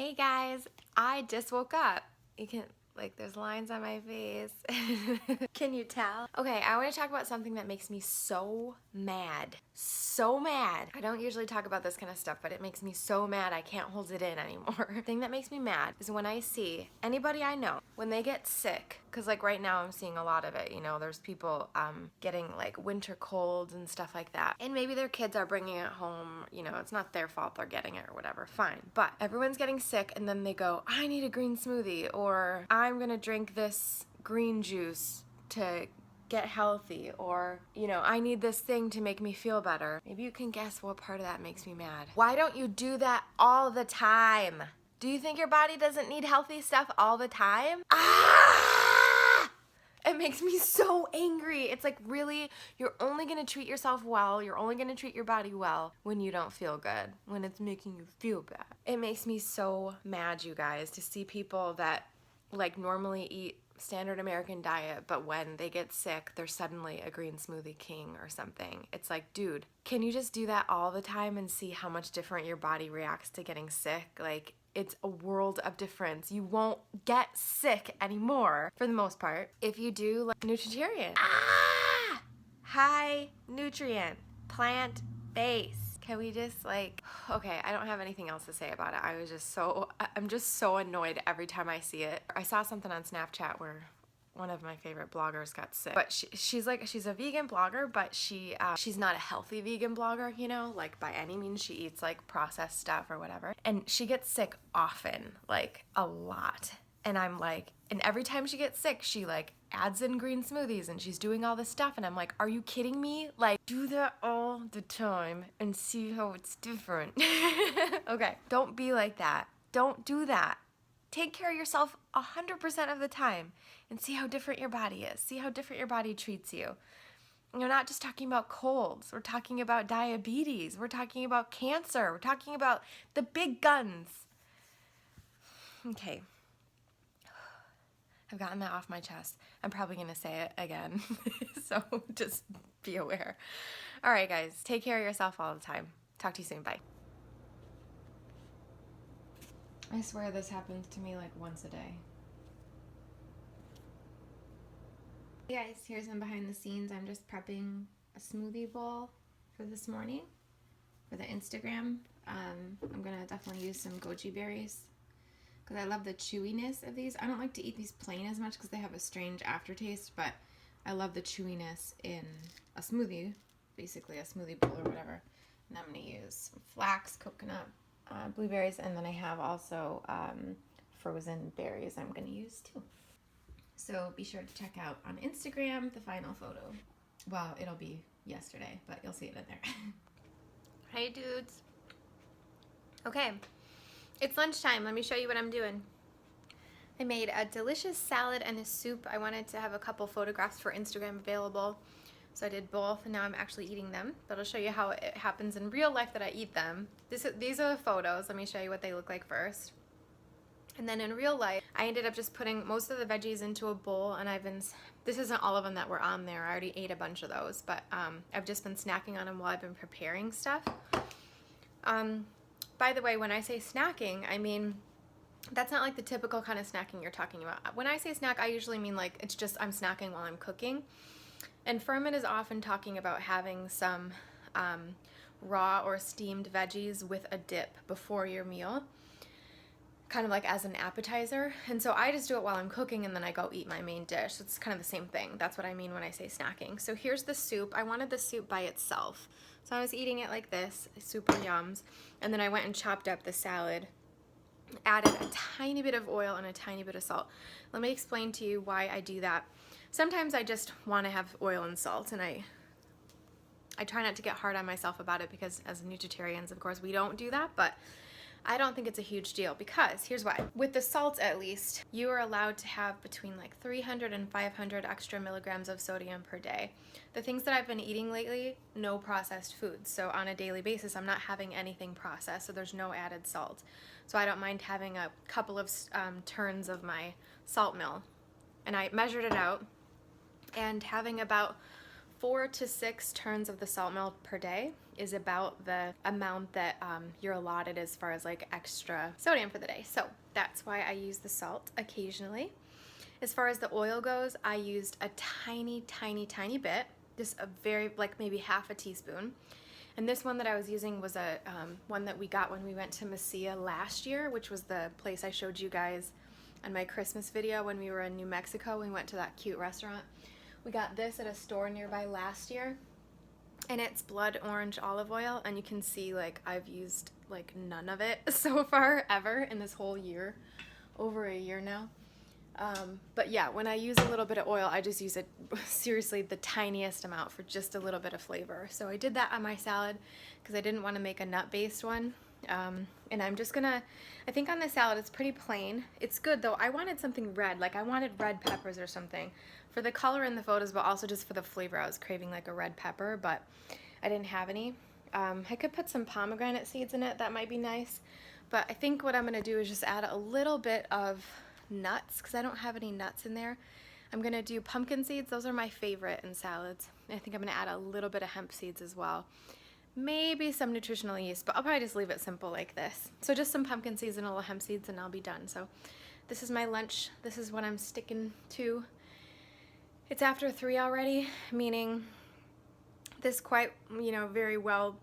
Hey guys, I just woke up. You can, there's lines on my face. Can you tell? Okay, I want to talk about something that makes me so mad. So mad. I don't usually talk about this kind of stuff, but it makes me so mad I can't hold it in anymore. The thing that makes me mad is when I see anybody I know, when they get sick, because like right now I'm seeing a lot of it, you know, there's people getting like winter colds and stuff like that. And maybe their kids are bringing it home, you know, it's not their fault they're getting it or whatever, fine. But everyone's getting sick and then they go, I need a green smoothie, or I'm gonna drink this green juice to get healthy, or, you know, I need this thing to make me feel better. Maybe you can guess what part of that makes me mad. Why don't you do that all the time? Do you think your body doesn't need healthy stuff all the time? Ah! It makes me so angry. It's like, really, you're only gonna treat yourself well, you're only gonna treat your body well when you don't feel good, when it's making you feel bad. It makes me so mad, you guys, to see people that like normally eat standard American diet, but when they get sick, they're suddenly a green smoothie king or something. It's like, dude, can you just do that all the time and see how much different your body reacts to getting sick? Like, it's a world of difference. You won't get sick anymore, for the most part, if you do like Nutritarian. Ah! High nutrient, plant-based. Can we just okay, I don't have anything else to say about it. I'm just so annoyed every time I see it. I saw something on Snapchat where one of my favorite bloggers got sick. But she's a vegan blogger, but she's not a healthy vegan blogger, you know, like by any means. She eats like processed stuff or whatever. And she gets sick often, like a lot. And I'm like, and every time she gets sick, she like adds in green smoothies and she's doing all this stuff. And I'm like, are you kidding me? Like, do that all the time and see how it's different. Okay, don't be like that. Don't do that. Take care of yourself 100% of the time and see how different your body is. See how different your body treats you. We're not just talking about colds. We're talking about diabetes. We're talking about cancer. We're talking about the big guns. Okay. I've gotten that off my chest. I'm probably going to say it again. So just be aware. All right, guys. Take care of yourself all the time. Talk to you soon. Bye. I swear this happens to me like once a day. Hey guys, here's some behind the scenes. I'm just prepping a smoothie bowl for this morning for the Instagram. I'm going to definitely use some goji berries because I love the chewiness of these. I don't like to eat these plain as much because they have a strange aftertaste, but I love the chewiness in a smoothie, basically a smoothie bowl or whatever. And I'm going to use some flax, coconut, blueberries, and then I have also frozen berries I'm going to use too. So be sure to check out on Instagram the final photo. Well, it'll be yesterday, but you'll see it in there. Hey dudes. Okay, it's lunchtime. Let me show you what I'm doing. I made a delicious salad and a soup. I wanted to have a couple photographs for Instagram available, so I did both, and now I'm actually eating them. But I'll show you how it happens in real life that I eat them. These are the photos. Let me show you what they look like first. And then in real life, I ended up just putting most of the veggies into a bowl, and this isn't all of them that were on there. I already ate a bunch of those, but I've just been snacking on them while I've been preparing stuff. By the way, when I say snacking, I mean, that's not like the typical kind of snacking you're talking about. When I say snack, I usually mean like it's just I'm snacking while I'm cooking. And Furman is often talking about having some raw or steamed veggies with a dip before your meal, kind of like as an appetizer. And so I just do it while I'm cooking and then I go eat my main dish. It's kind of the same thing. That's what I mean when I say snacking. So here's the soup. I wanted the soup by itself. So I was eating it like this, super yums. And then I went and chopped up the salad, added a tiny bit of oil and a tiny bit of salt. Let me explain to you why I do that. Sometimes I just want to have oil and salt, and I try not to get hard on myself about it because as Nutritarians, of course, we don't do that, but I don't think it's a huge deal because here's why. With the salt, at least, you are allowed to have between like 300 and 500 extra milligrams of sodium per day. The things that I've been eating lately, no processed foods. So on a daily basis, I'm not having anything processed, so there's no added salt. So I don't mind having a couple of turns of my salt mill. And I measured it out, and having about 4 to 6 turns of the salt mill per day is about the amount that you're allotted as far as like extra sodium for the day. So that's why I use the salt occasionally. As far as the oil goes, I used a tiny bit, just a very, like maybe half a teaspoon. And this one that I was using was a one that we got when we went to Mesilla last year, which was the place I showed you guys on my Christmas video when we were in New Mexico. We went to that cute restaurant. We got this at a store nearby last year, and it's blood orange olive oil, and you can see like I've used like none of it so far ever in this whole year, over a year now. But yeah, when I use a little bit of oil, I just use it seriously the tiniest amount for just a little bit of flavor. So I did that on my salad because I didn't want to make a nut-based one. And I'm just gonna, I think on the salad it's pretty plain. It's good though. I wanted something red, like I wanted red peppers or something for the color in the photos, but also just for the flavor. I was craving like a red pepper, but I didn't have any. I could put some pomegranate seeds in it. That might be nice. But I think what I'm gonna do is just add a little bit of nuts because I don't have any nuts in there. I'm gonna do pumpkin seeds. Those are my favorite in salads. I think I'm gonna add a little bit of hemp seeds as well. Maybe some nutritional yeast, but I'll probably just leave it simple like this. So just some pumpkin seeds and a little hemp seeds and I'll be done. So this is my lunch. This is what I'm sticking to. It's after 3 already, meaning this quite, very well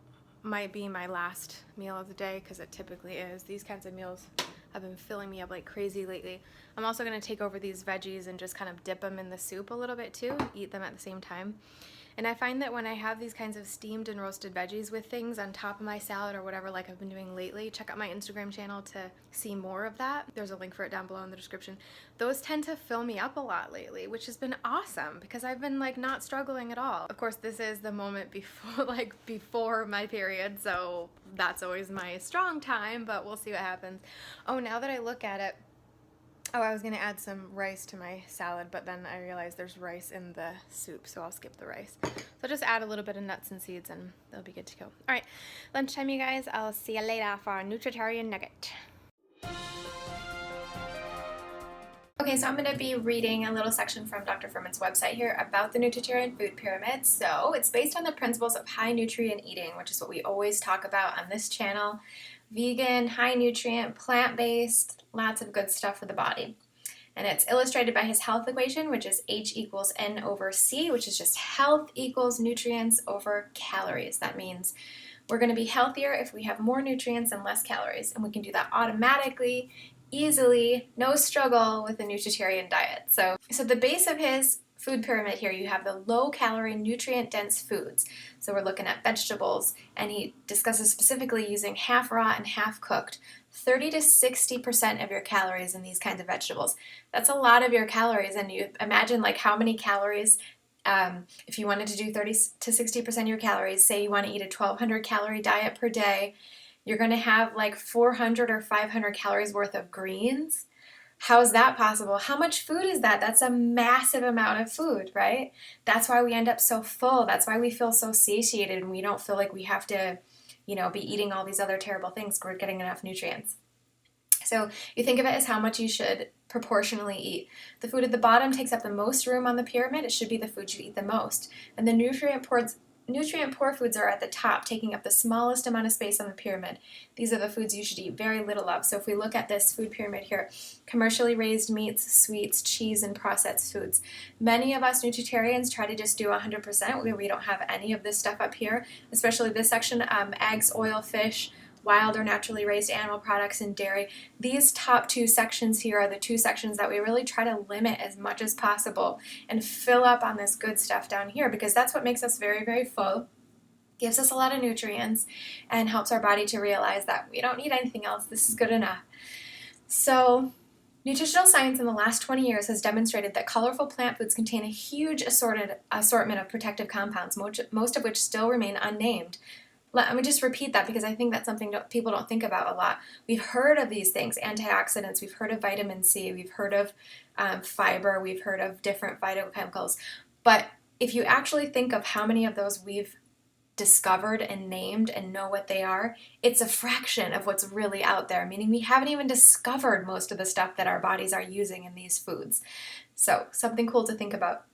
might be my last meal of the day because it typically is. These kinds of meals have been filling me up like crazy lately. I'm also going to take over these veggies and just kind of dip them in the soup a little bit too, eat them at the same time. And I find that when I have these kinds of steamed and roasted veggies with things on top of my salad or whatever like I've been doing lately, check out my Instagram channel to see more of that. There's a link for it down below in the description. Those tend to fill me up a lot lately, which has been awesome because I've been like not struggling at all. Of course, this is the moment before my period, so that's always my strong time, but we'll see what happens. Oh, now that I look at it, I was going to add some rice to my salad, but then I realized there's rice in the soup, so I'll skip the rice. So I'll just add a little bit of nuts and seeds and they'll be good to go. All right, lunchtime, you guys. I'll see you later for our Nutritarian nugget. Okay, so I'm going to be reading a little section from Dr. Furman's website here about the Nutritarian food pyramid. So it's based on the principles of high nutrient eating, which is what we always talk about on this channel. Vegan, high nutrient, plant-based, lots of good stuff for the body. And it's illustrated by his health equation, which is H equals N over C, which is just health equals nutrients over calories. That means we're going to be healthier if we have more nutrients and less calories. And we can do that automatically, easily, no struggle with a Nutritarian diet. So the base of his food pyramid here, you have the low-calorie, nutrient-dense foods. So we're looking at vegetables, and he discusses specifically using half raw and half cooked. 30 to 60% of your calories in these kinds of vegetables. That's a lot of your calories, and you imagine like how many calories, if you wanted to do 30 to 60% of your calories, say you want to eat a 1,200 calorie diet per day, you're going to have like 400 or 500 calories worth of greens. How is that possible? How much food is that? That's a massive amount of food, right? That's why we end up so full. That's why we feel so satiated and we don't feel like we have to, be eating all these other terrible things. We're getting enough nutrients. So you think of it as how much you should proportionally eat. The food at the bottom takes up the most room on the pyramid. It should be the food you eat the most. And the nutrient-poor foods are at the top, taking up the smallest amount of space on the pyramid. These are the foods you should eat very little of. So if we look at this food pyramid here, commercially raised meats, sweets, cheese, and processed foods. Many of us Nutritarians try to just do 100% where we don't have any of this stuff up here, especially this section, eggs, oil, fish, wild or naturally raised animal products, and dairy. These top two sections here are the two sections that we really try to limit as much as possible and fill up on this good stuff down here because that's what makes us very, very full, gives us a lot of nutrients, and helps our body to realize that we don't need anything else. This is good enough. So nutritional science in the last 20 years has demonstrated that colorful plant foods contain a huge assortment of protective compounds, most of which still remain unnamed. Let me just repeat that because I think that's something people don't think about a lot. We've heard of these things, antioxidants, we've heard of vitamin C, we've heard of fiber, we've heard of different phytochemicals. But if you actually think of how many of those we've discovered and named and know what they are, it's a fraction of what's really out there, meaning we haven't even discovered most of the stuff that our bodies are using in these foods. So something cool to think about.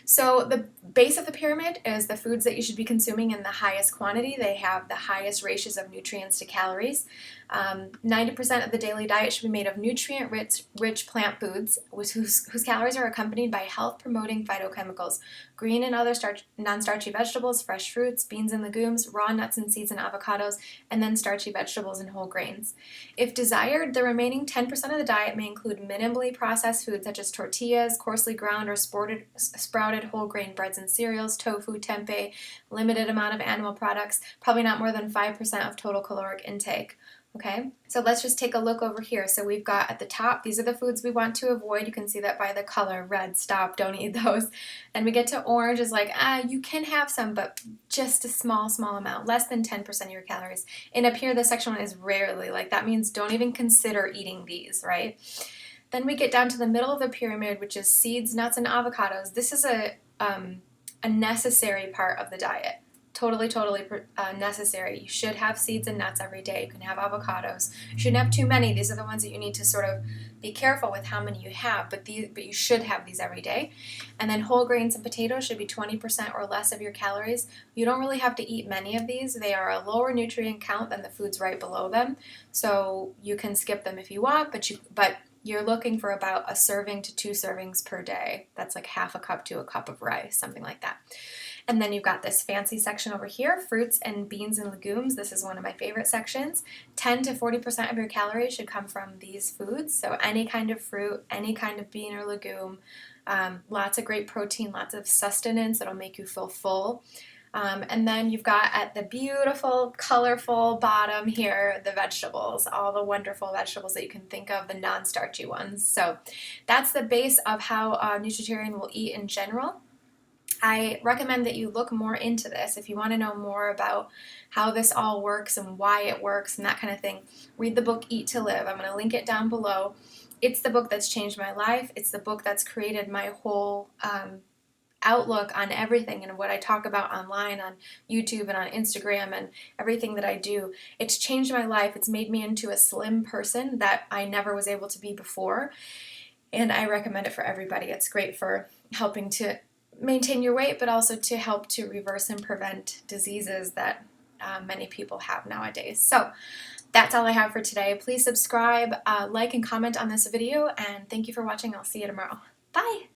So the base of the pyramid is the foods that you should be consuming in the highest quantity. They have the highest ratios of nutrients to calories. 90% of the daily diet should be made of nutrient-rich plant foods whose calories are accompanied by health-promoting phytochemicals. Green and other non-starchy vegetables, fresh fruits, beans and legumes, raw nuts and seeds and avocados, and then starchy vegetables and whole grains. If desired, the remaining 10% of the diet may include minimally processed foods such as tortillas, coarsely ground or sprouted whole grain breads and cereals, tofu, tempeh, limited amount of animal products, probably not more than 5% of total caloric intake. Okay, so let's just take a look over here. So we've got at the top, these are the foods we want to avoid. You can see that by the color, red, stop, don't eat those. And we get to orange is like, you can have some, but just a small amount, less than 10% of your calories. And up here, the section one is rarely, like that means don't even consider eating these, right? Then we get down to the middle of the pyramid, which is seeds, nuts, and avocados. This is a necessary part of the diet. Totally necessary. You should have seeds and nuts every day. You can have avocados. You shouldn't have too many. These are the ones that you need to sort of be careful with how many you have, but you should have these every day. And then whole grains and potatoes should be 20% or less of your calories. You don't really have to eat many of these. They are a lower nutrient count than the foods right below them, so you can skip them if you want, but you're looking for about a serving to 2 servings per day. That's like half a cup to a cup of rice, something like that. And then you've got this fancy section over here, fruits and beans and legumes. This is one of my favorite sections. 10 to 40% of your calories should come from these foods. So any kind of fruit, any kind of bean or legume, lots of great protein, lots of sustenance that'll make you feel full. And then you've got at the beautiful, colorful bottom here, the vegetables, all the wonderful vegetables that you can think of, the non-starchy ones. So that's the base of how a Nutritarian will eat in general. I recommend that you look more into this. If you want to know more about how this all works and why it works and that kind of thing, read the book Eat to Live. I'm going to link it down below. It's the book that's changed my life. It's the book that's created my whole outlook on everything and what I talk about online, on YouTube and on Instagram and everything that I do. It's changed my life. It's made me into a slim person that I never was able to be before. And I recommend it for everybody. It's great for helping to maintain your weight, but also to help to reverse and prevent diseases that many people have nowadays. So that's all I have for today. Please subscribe, like, and comment on this video, and thank you for watching. I'll see you tomorrow. Bye!